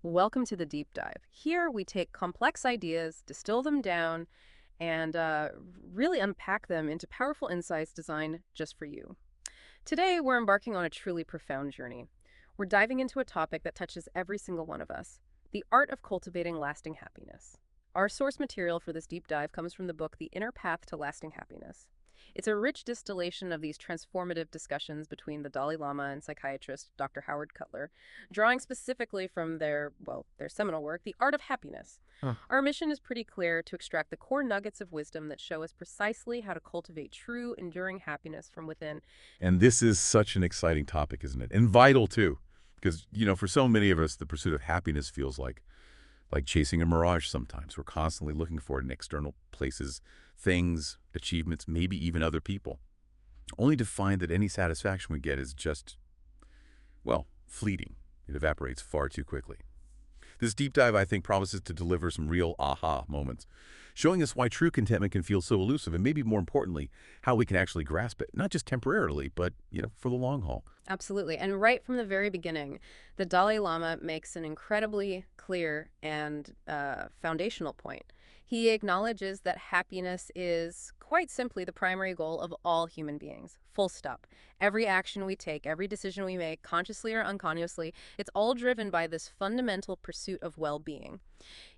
Welcome to the deep dive. Here we take complex ideas, distill them down, and really unpack them into powerful insights designed just for you. Today, we're embarking on a truly profound journey. We're diving into a topic that touches every single one of us: the art of cultivating lasting happiness. Our source material for this deep dive comes from the book The Inner Path to Lasting Happiness. It's a rich distillation of these transformative discussions between the Dalai Lama and psychiatrist Dr. Howard Cutler, drawing specifically from their seminal work, The Art of Happiness. Huh. Our mission is pretty clear: to extract the core nuggets of wisdom that show us precisely how to cultivate true, enduring happiness from within. And this is such an exciting topic, isn't it? And vital, too. Because, for so many of us, the pursuit of happiness feels like chasing a mirage sometimes. We're constantly looking for it in external places, things, achievements, maybe even other people, only to find that any satisfaction we get is just, well, fleeting. It evaporates far too quickly. This deep dive, I think, promises to deliver some real aha moments, showing us why true contentment can feel so elusive, and maybe more importantly, how we can actually grasp it, not just temporarily, but, for the long haul. Absolutely. And right from the very beginning, the Dalai Lama makes an incredibly clear and foundational point. He acknowledges that happiness is quite simply the primary goal of all human beings. Full stop. Every action we take, every decision we make, consciously or unconsciously, it's all driven by this fundamental pursuit of well-being.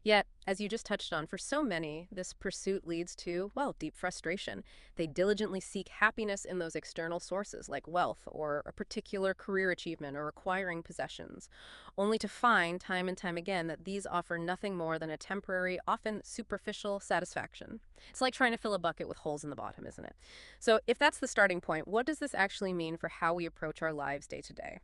Yet, as you just touched on, for so many, this pursuit leads to, well, deep frustration. They diligently seek happiness in those external sources like wealth or a particular career achievement or acquiring possessions, only to find time and time again that these offer nothing more than a temporary, often superficial satisfaction. It's like trying to fill a bucket with holes in the bottom, isn't it? So if that's the starting point, what does this actually mean for how we approach our lives day to day?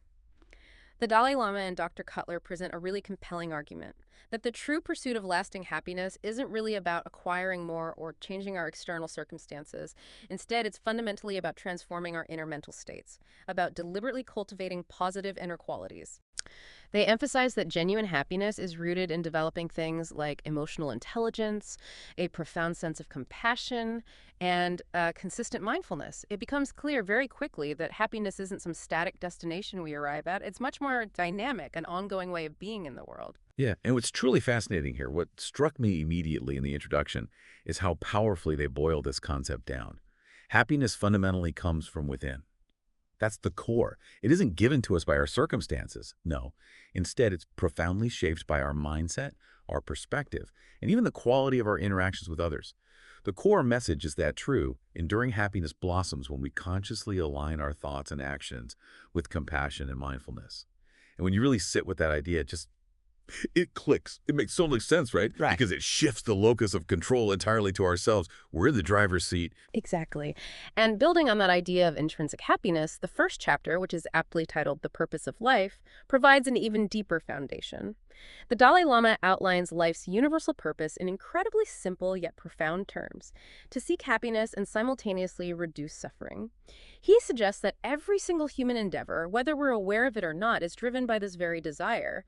The Dalai Lama and Dr. Cutler present a really compelling argument that the true pursuit of lasting happiness isn't really about acquiring more or changing our external circumstances. Instead, it's fundamentally about transforming our inner mental states, about deliberately cultivating positive inner qualities. They emphasize that genuine happiness is rooted in developing things like emotional intelligence, a profound sense of compassion, and consistent mindfulness. It becomes clear very quickly that happiness isn't some static destination we arrive at. It's much more dynamic, an ongoing way of being in the world. Yeah, and what's truly fascinating here, what struck me immediately in the introduction, is how powerfully they boil this concept down. Happiness fundamentally comes from within. That's the core. It isn't given to us by our circumstances. No. Instead, it's profoundly shaped by our mindset, our perspective, and even the quality of our interactions with others. The core message is that true, enduring happiness blossoms when we consciously align our thoughts and actions with compassion and mindfulness. And when you really sit with that idea, it clicks. It makes so much sense, right? Right. Because it shifts the locus of control entirely to ourselves. We're in the driver's seat. Exactly. And building on that idea of intrinsic happiness, the first chapter, which is aptly titled The Purpose of Life, provides an even deeper foundation. The Dalai Lama outlines life's universal purpose in incredibly simple yet profound terms: to seek happiness and simultaneously reduce suffering. He suggests that every single human endeavor, whether we're aware of it or not, is driven by this very desire.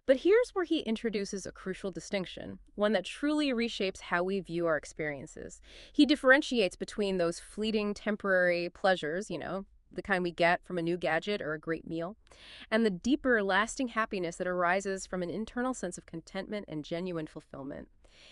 But here's where he introduces a crucial distinction, one that truly reshapes how we view our experiences. He differentiates between those fleeting, temporary pleasures, the kind we get from a new gadget or a great meal, and the deeper, lasting happiness that arises from an internal sense of contentment and genuine fulfillment.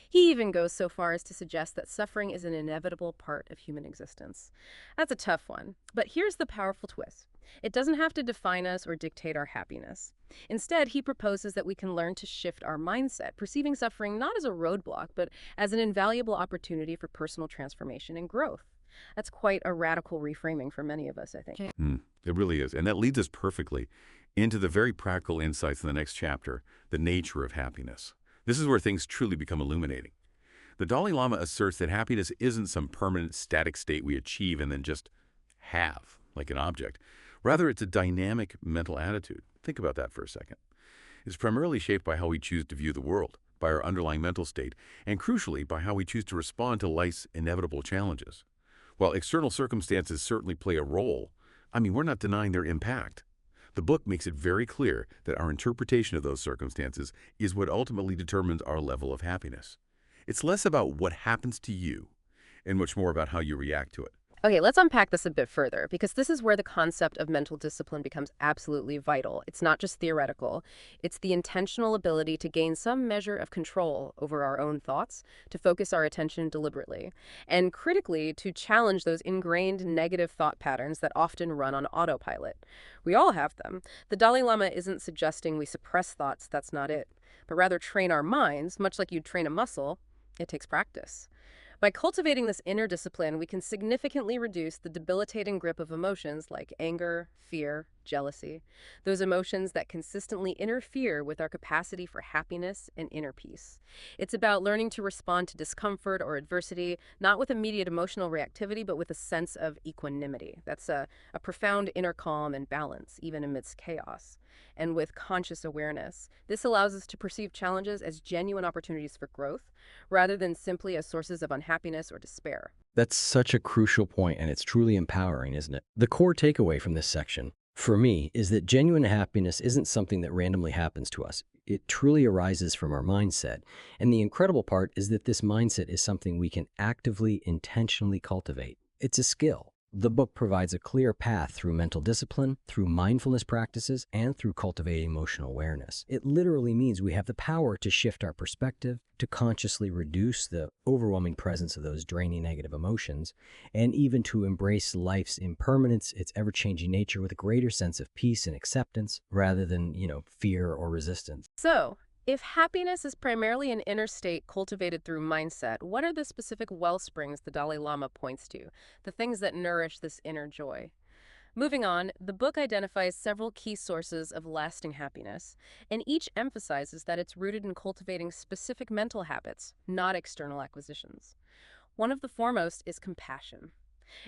He even goes so far as to suggest that suffering is an inevitable part of human existence. That's a tough one, but here's the powerful twist. It doesn't have to define us or dictate our happiness. Instead, he proposes that we can learn to shift our mindset, perceiving suffering not as a roadblock, but as an invaluable opportunity for personal transformation and growth. That's quite a radical reframing for many of us, I think. It really is. And that leads us perfectly into the very practical insights in the next chapter, the nature of happiness. This is where things truly become illuminating. The Dalai Lama asserts that happiness isn't some permanent static state we achieve and then just have, like an object. Rather, it's a dynamic mental attitude. Think about that for a second. It's primarily shaped by how we choose to view the world, by our underlying mental state, and crucially, by how we choose to respond to life's inevitable challenges. While external circumstances certainly play a role, we're not denying their impact. The book makes it very clear that our interpretation of those circumstances is what ultimately determines our level of happiness. It's less about what happens to you and much more about how you react to it. Okay, let's unpack this a bit further because this is where the concept of mental discipline becomes absolutely vital. It's not just theoretical, it's the intentional ability to gain some measure of control over our own thoughts, to focus our attention deliberately, and critically, to challenge those ingrained negative thought patterns that often run on autopilot. We all have them. The Dalai Lama isn't suggesting we suppress thoughts, that's not it, but rather train our minds, much like you'd train a muscle. It takes practice. By cultivating this inner discipline, we can significantly reduce the debilitating grip of emotions like anger, fear, jealousy, those emotions that consistently interfere with our capacity for happiness and inner peace. It's about learning to respond to discomfort or adversity, not with immediate emotional reactivity, but with a sense of equanimity. That's a profound inner calm and balance, even amidst chaos. And with conscious awareness, this allows us to perceive challenges as genuine opportunities for growth rather than simply as sources of unhappiness or despair. That's such a crucial point, and it's truly empowering, isn't it? The core takeaway from this section, for me, is that genuine happiness isn't something that randomly happens to us. It truly arises from our mindset. And the incredible part is that this mindset is something we can actively, intentionally cultivate. It's a skill. The book provides a clear path through mental discipline, through mindfulness practices, and through cultivating emotional awareness. It literally means we have the power to shift our perspective, to consciously reduce the overwhelming presence of those draining negative emotions, and even to embrace life's impermanence, its ever-changing nature with a greater sense of peace and acceptance rather than, fear or resistance. So, if happiness is primarily an inner state cultivated through mindset, what are the specific well springs the Dalai Lama points to, the things that nourish this inner joy? Moving on, the book identifies several key sources of lasting happiness, and each emphasizes that it's rooted in cultivating specific mental habits, not external acquisitions. One of the foremost is compassion.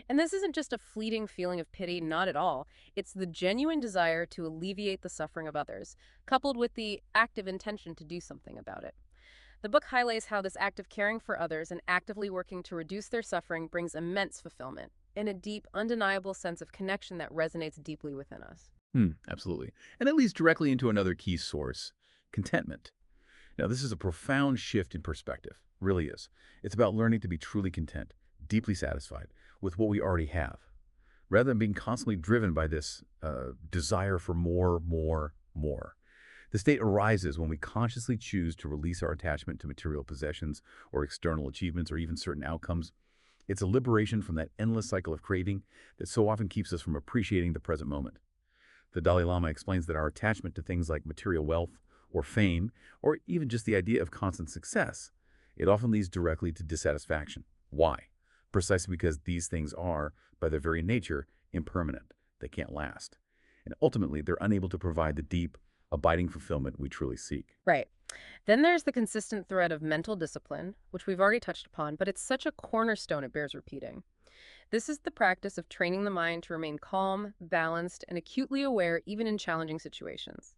And this isn't just a fleeting feeling of pity, not at all. It's the genuine desire to alleviate the suffering of others, coupled with the active intention to do something about it. The book highlights how this act of caring for others and actively working to reduce their suffering brings immense fulfillment and a deep, undeniable sense of connection that resonates deeply within us. Absolutely. And that leads directly into another key source, contentment. Now, this is a profound shift in perspective, really is. It's about learning to be truly content, deeply satisfied with what we already have, rather than being constantly driven by this desire for more, more, more. The state arises when we consciously choose to release our attachment to material possessions or external achievements or even certain outcomes. It's a liberation from that endless cycle of craving that so often keeps us from appreciating the present moment. The Dalai Lama explains that our attachment to things like material wealth or fame, or even just the idea of constant success, it often leads directly to dissatisfaction. Why? Precisely because these things are, by their very nature, impermanent. They can't last. And ultimately, they're unable to provide the deep, abiding fulfillment we truly seek. Right. Then there's the consistent thread of mental discipline, which we've already touched upon, but it's such a cornerstone it bears repeating. This is the practice of training the mind to remain calm, balanced, and acutely aware even in challenging situations.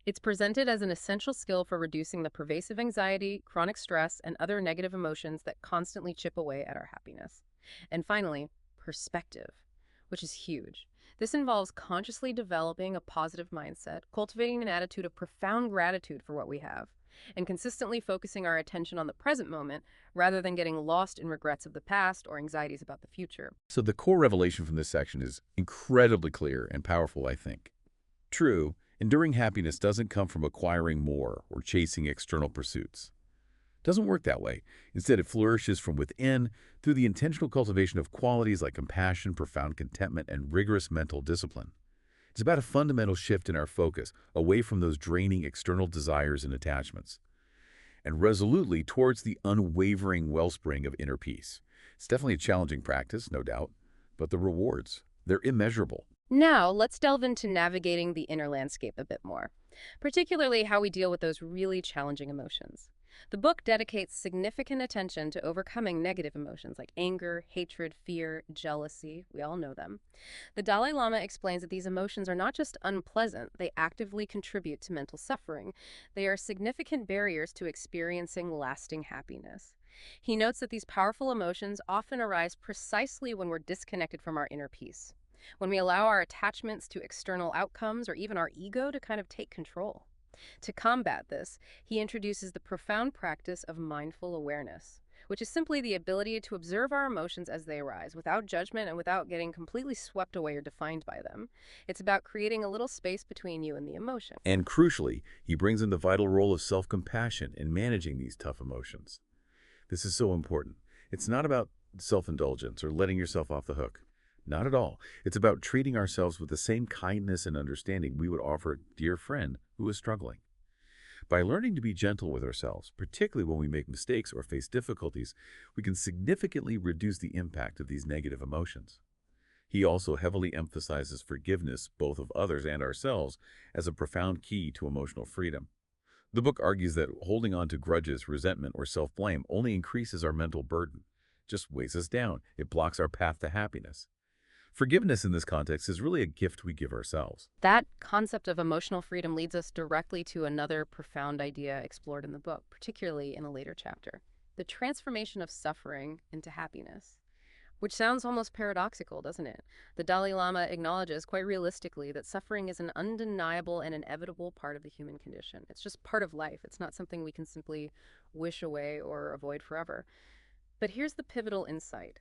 It's presented as an essential skill for reducing the pervasive anxiety, chronic stress, and other negative emotions that constantly chip away at our happiness. And finally, perspective, which is huge. This involves consciously developing a positive mindset, cultivating an attitude of profound gratitude for what we have, and consistently focusing our attention on the present moment rather than getting lost in regrets of the past or anxieties about the future. So the core revelation from this section is incredibly clear and powerful, I think. True, enduring happiness doesn't come from acquiring more or chasing external pursuits. It doesn't work that way. Instead, it flourishes from within through the intentional cultivation of qualities like compassion, profound contentment, and rigorous mental discipline. It's about a fundamental shift in our focus away from those draining external desires and attachments, and resolutely towards the unwavering wellspring of inner peace. It's definitely a challenging practice, no doubt, but the rewards, they're immeasurable. Now, let's delve into navigating the inner landscape a bit more, particularly how we deal with those really challenging emotions. The book dedicates significant attention to overcoming negative emotions like anger, hatred, fear, jealousy. We all know them. The Dalai Lama explains that these emotions are not just unpleasant, they actively contribute to mental suffering. They are significant barriers to experiencing lasting happiness. He notes that these powerful emotions often arise precisely when we're disconnected from our inner peace, when we allow our attachments to external outcomes or even our ego to kind of take control. To combat this, he introduces the profound practice of mindful awareness, which is simply the ability to observe our emotions as they arise, without judgment and without getting completely swept away or defined by them. It's about creating a little space between you and the emotion. And crucially, he brings in the vital role of self-compassion in managing these tough emotions. This is so important. It's not about self-indulgence or letting yourself off the hook. Not at all. It's about treating ourselves with the same kindness and understanding we would offer a dear friend who is struggling. By learning to be gentle with ourselves, particularly when we make mistakes or face difficulties, we can significantly reduce the impact of these negative emotions. He also heavily emphasizes forgiveness, both of others and ourselves, as a profound key to emotional freedom. The book argues that holding on to grudges, resentment, or self-blame only increases our mental burden, just weighs us down. It blocks our path to happiness. Forgiveness in this context is really a gift we give ourselves. That concept of emotional freedom leads us directly to another profound idea explored in the book, particularly in a later chapter: the transformation of suffering into happiness. Which sounds almost paradoxical, doesn't it? The Dalai Lama acknowledges quite realistically that suffering is an undeniable and inevitable part of the human condition. It's just part of life. It's not something we can simply wish away or avoid forever. But here's the pivotal insight.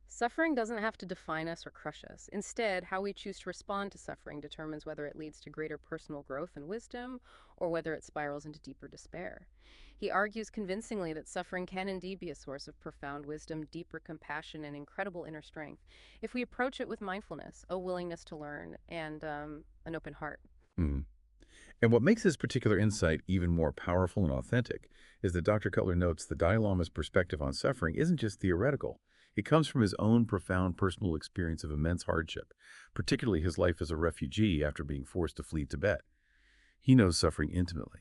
Suffering doesn't have to define us or crush us. Instead, how we choose to respond to suffering determines whether it leads to greater personal growth and wisdom, or whether it spirals into deeper despair. He argues convincingly that suffering can indeed be a source of profound wisdom, deeper compassion, and incredible inner strength if we approach it with mindfulness, a willingness to learn, and an open heart. Mm. And what makes this particular insight even more powerful and authentic is that Dr. Cutler notes the Dalai Lama's perspective on suffering isn't just theoretical. It comes from his own profound personal experience of immense hardship, particularly his life as a refugee after being forced to flee Tibet. He knows suffering intimately.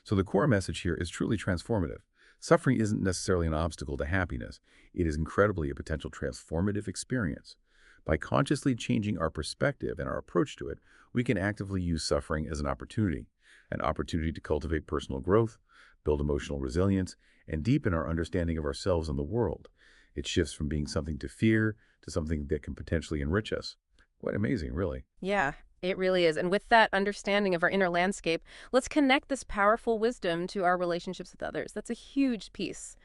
So the core message here is truly transformative. Suffering isn't necessarily an obstacle to happiness. It is incredibly a potential transformative experience. By consciously changing our perspective and our approach to it, we can actively use suffering as an opportunity to cultivate personal growth, build emotional resilience, and deepen our understanding of ourselves and the world. It shifts from being something to fear to something that can potentially enrich us. Quite amazing, really. Yeah, it really is. And with that understanding of our inner landscape, let's connect this powerful wisdom to our relationships with others. That's a huge piece.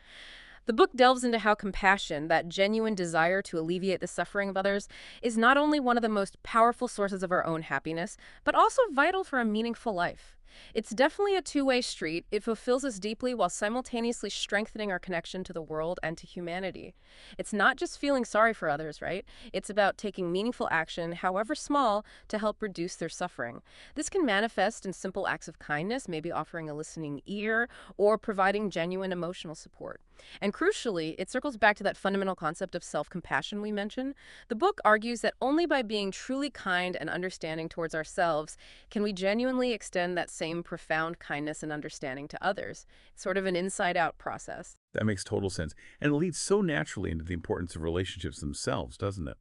The book delves into how compassion, that genuine desire to alleviate the suffering of others, is not only one of the most powerful sources of our own happiness, but also vital for a meaningful life. It's definitely a two-way street. It fulfills us deeply while simultaneously strengthening our connection to the world and to humanity. It's not just feeling sorry for others, right? It's about taking meaningful action, however small, to help reduce their suffering. This can manifest in simple acts of kindness, maybe offering a listening ear or providing genuine emotional support. And crucially, it circles back to that fundamental concept of self-compassion we mentioned. The book argues that only by being truly kind and understanding towards ourselves can we genuinely extend that same profound kindness and understanding to others. It's sort of an inside-out process. That makes total sense. And it leads so naturally into the importance of relationships themselves, doesn't it?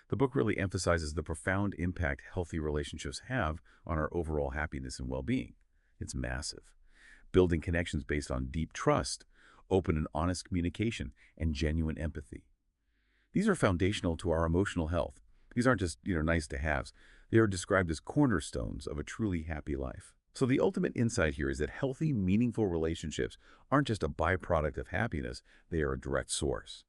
The book really emphasizes the profound impact healthy relationships have on our overall happiness and well-being. It's massive. Building connections based on deep trust, open and honest communication, and genuine empathy. These are foundational to our emotional health. These aren't just, nice to haves. They are described as cornerstones of a truly happy life. So the ultimate insight here is that healthy, meaningful relationships aren't just a byproduct of happiness, they are a direct source.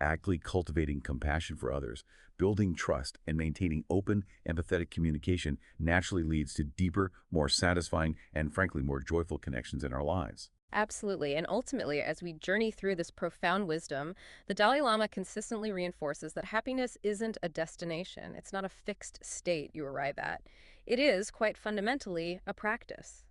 Actively cultivating compassion for others, building trust, and maintaining open, empathetic communication naturally leads to deeper, more satisfying, and frankly, more joyful connections in our lives. Absolutely. And ultimately, as we journey through this profound wisdom, the Dalai Lama consistently reinforces that happiness isn't a destination. It's not a fixed state you arrive at. It is, quite fundamentally, a practice.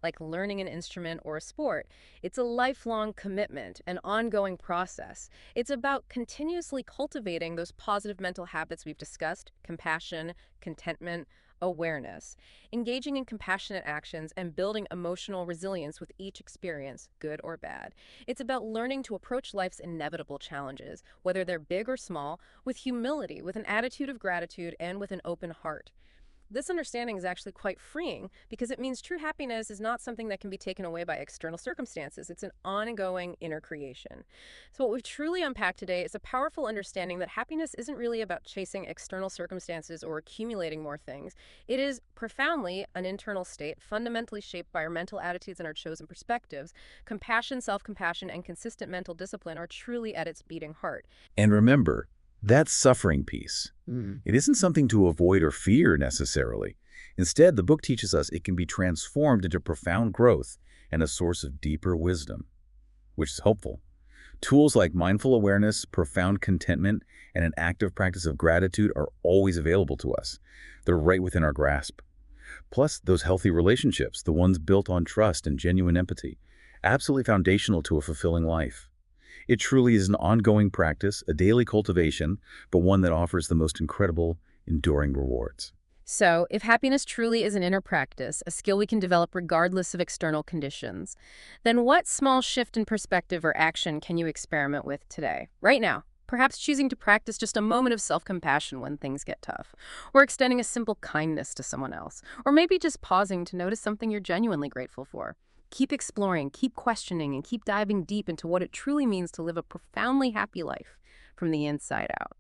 Like learning an instrument or a sport, it's a lifelong commitment, an ongoing process. It's about continuously cultivating those positive mental habits we've discussed: compassion, contentment, awareness, engaging in compassionate actions, and building emotional resilience with each experience, good or bad. It's about learning to approach life's inevitable challenges, whether they're big or small, with humility, with an attitude of gratitude, and with an open heart. This understanding is actually quite freeing because it means true happiness is not something that can be taken away by external circumstances. It's an ongoing inner creation. So what we've truly unpacked today is a powerful understanding that happiness isn't really about chasing external circumstances or accumulating more things. It is profoundly an internal state, fundamentally shaped by our mental attitudes and our chosen perspectives. Compassion, self-compassion, and consistent mental discipline are truly at its beating heart. And remember, that suffering piece. It isn't something to avoid or fear necessarily. Instead, the book teaches us it can be transformed into profound growth and a source of deeper wisdom, which is hopeful. Tools like mindful awareness, profound contentment, and an active practice of gratitude are always available to us. They're right within our grasp. Plus, those healthy relationships, the ones built on trust and genuine empathy, absolutely foundational to a fulfilling life. It truly is an ongoing practice, a daily cultivation, but one that offers the most incredible, enduring rewards. So, if happiness truly is an inner practice, a skill we can develop regardless of external conditions, then what small shift in perspective or action can you experiment with today, right now? Perhaps choosing to practice just a moment of self-compassion when things get tough, or extending a simple kindness to someone else, or maybe just pausing to notice something you're genuinely grateful for. Keep exploring, keep questioning, and keep diving deep into what it truly means to live a profoundly happy life from the inside out.